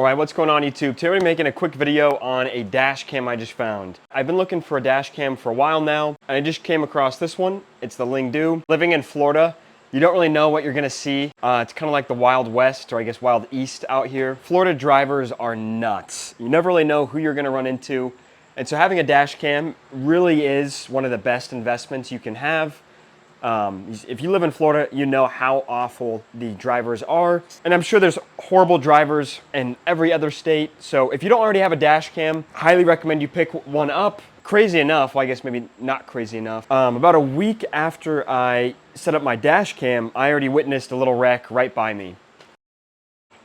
Alright, what's going on YouTube? Today we're making a quick video on a dash cam I just found. I've been looking for a dash cam for a while now, and I just came across this one. It's the LINGDU. Living in Florida, you don't really know what you're gonna see. It's kind of like the Wild West, or I guess Wild East out here. Florida drivers are nuts. You never really know who you're gonna run into. And so having a dash cam really is one of the best investments you can have. If you live in Florida, you know how awful the drivers are. And I'm sure there's horrible drivers in every other state. So if you don't already have a dash cam, highly recommend you pick one up. Crazy enough, well, I guess maybe not crazy enough. About a week after I set up my dash cam, I already witnessed a little wreck right by me.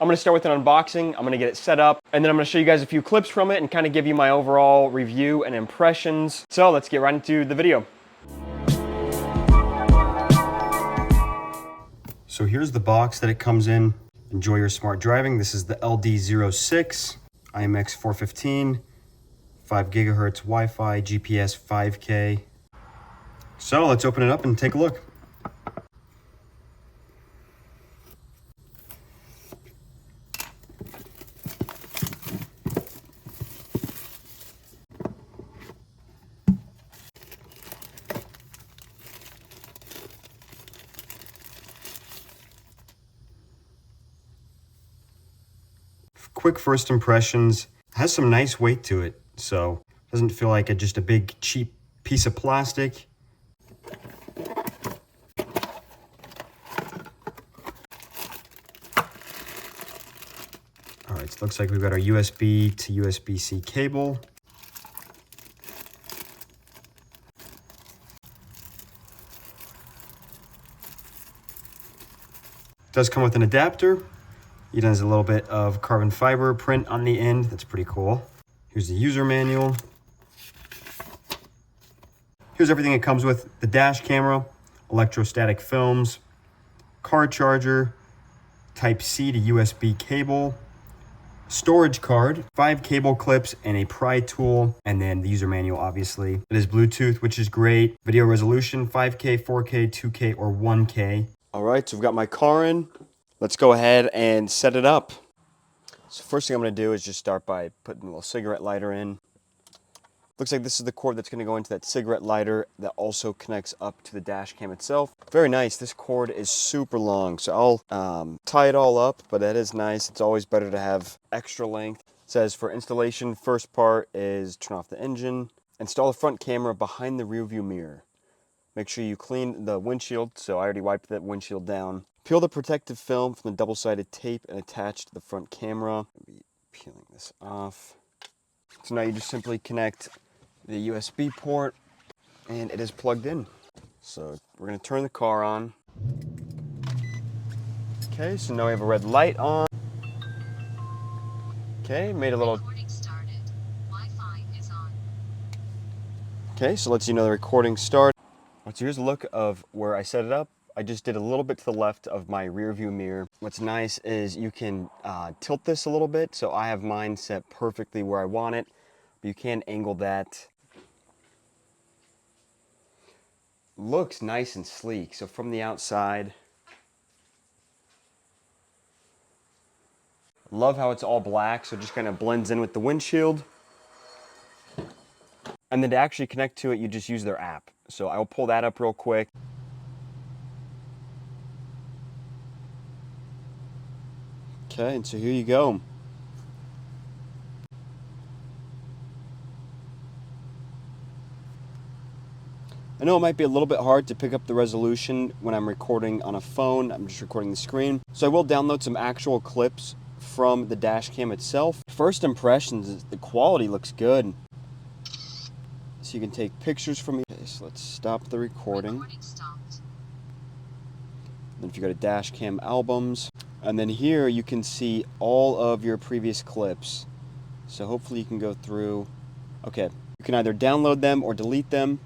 I'm gonna start with an unboxing, I'm gonna get it set up, and then I'm gonna show you guys a few clips from it and kind of give you my overall review and impressions. So let's get right into the video. So here's the box that it comes in. Enjoy your smart driving. This is the LD06, IMX415, 5 gigahertz Wi-Fi, GPS 5K. So let's open it up and take a look. Quick first impressions, it has some nice weight to it, so it doesn't feel like just a big cheap piece of plastic. All right, so it looks like we've got our USB to USB-C cable. It does come with an adapter. It has a little bit of carbon fiber print on the end. That's pretty cool. Here's the user manual. Here's everything it comes with: the dash camera, electrostatic films, car charger, Type-C to USB cable, storage card, 5 cable clips, and a pry tool, and then the user manual, obviously. It is Bluetooth, which is great. Video resolution, 5K, 4K, 2K, or 1K. All right, so we've got my car in. Let's go ahead and set it up. So first thing I'm going to do is just start by putting a little cigarette lighter in. Looks like this is the cord that's going to go into that cigarette lighter that also connects up to the dash cam itself. Very nice. This cord is super long, so I'll tie it all up, but that is nice. It's always better to have extra length. It says for installation, first part is turn off the engine. Install the front camera behind the rear view mirror. Make sure you clean the windshield, so I already wiped that windshield down. Peel the protective film from the double-sided tape and attach to the front camera. I'll be peeling this off. So now you just simply connect the USB port and it is plugged in. So we're gonna turn the car on. Okay, so now we have a red light on. Okay, made a little... Okay, so lets you know the recording started. So here's a look of where I set it up. I just did a little bit to the left of my rear view mirror. What's nice is you can tilt this a little bit, so I have mine set perfectly where I want it, but you can angle that. Looks nice and sleek. So from the outside, love how it's all black, so it just kind of blends in with the windshield. And then to actually connect to it, you just use their app. So I will pull that up real quick. Okay, and so here you go. I know it might be a little bit hard to pick up the resolution when I'm recording on a phone. I'm just recording the screen. So I will download some actual clips from the dash cam itself. First impressions is the quality looks good. So you can take pictures from it. Okay, so let's stop the recording. Then if you go to dash cam albums, and then here you can see all of your previous clips. So hopefully you can go through. Okay, you can either download them or delete them.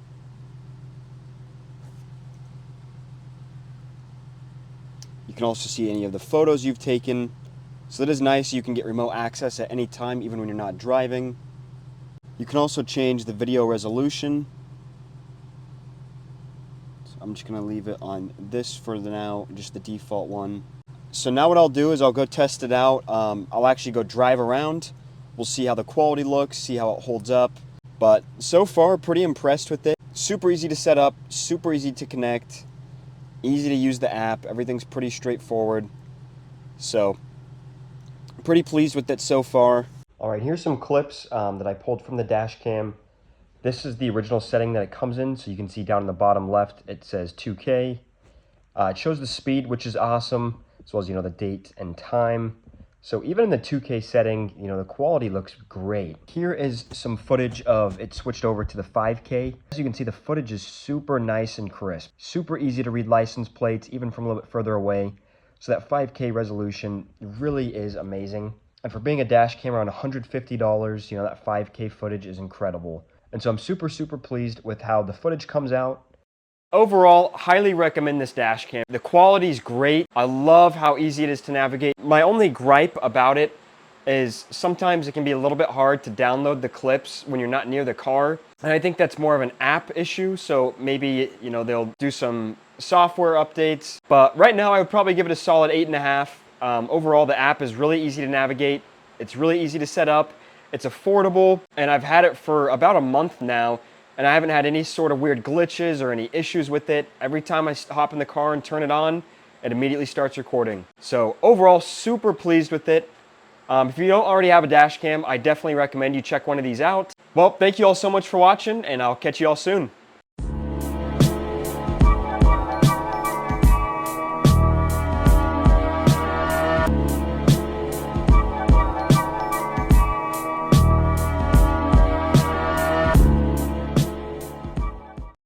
You can also see any of the photos you've taken. So that is nice. You can get remote access at any time, even when you're not driving. You can also change the video resolution. So I'm just going to leave it on this for now, just the default one. So now what I'll do is I'll go test it out. I'll actually go drive around. We'll see how the quality looks, see how it holds up. But so far, pretty impressed with it. Super easy to set up, super easy to connect, easy to use the app. Everything's pretty straightforward. So, pretty pleased with it so far. All right, here's some clips that I pulled from the dash cam. This is the original setting that it comes in. So you can see down in the bottom left, it says 2K. It shows the speed, which is awesome, as well as, the date and time. So even in the 2K setting, the quality looks great. Here is some footage of it switched over to the 5K. As you can see, the footage is super nice and crisp. Super easy to read license plates, even from a little bit further away. So that 5K resolution really is amazing. And for being a dash camera on $150, that 5K footage is incredible. And so I'm super, super pleased with how the footage comes out. Overall, highly recommend this dash cam. The quality is great. I love how easy it is to navigate. My only gripe about it is sometimes it can be a little bit hard to download the clips when you're not near the car. And I think that's more of an app issue. So maybe, they'll do some software updates. But right now I would probably give it a solid 8.5. Overall, the app is really easy to navigate. It's really easy to set up. It's affordable. And I've had it for about a month now. And I haven't had any sort of weird glitches or any issues with it. Every time I hop in the car and turn it on, it immediately starts recording. So overall, super pleased with it. If you don't already have a dash cam, I definitely recommend you check one of these out. Well, thank you all so much for watching, and I'll catch you all soon.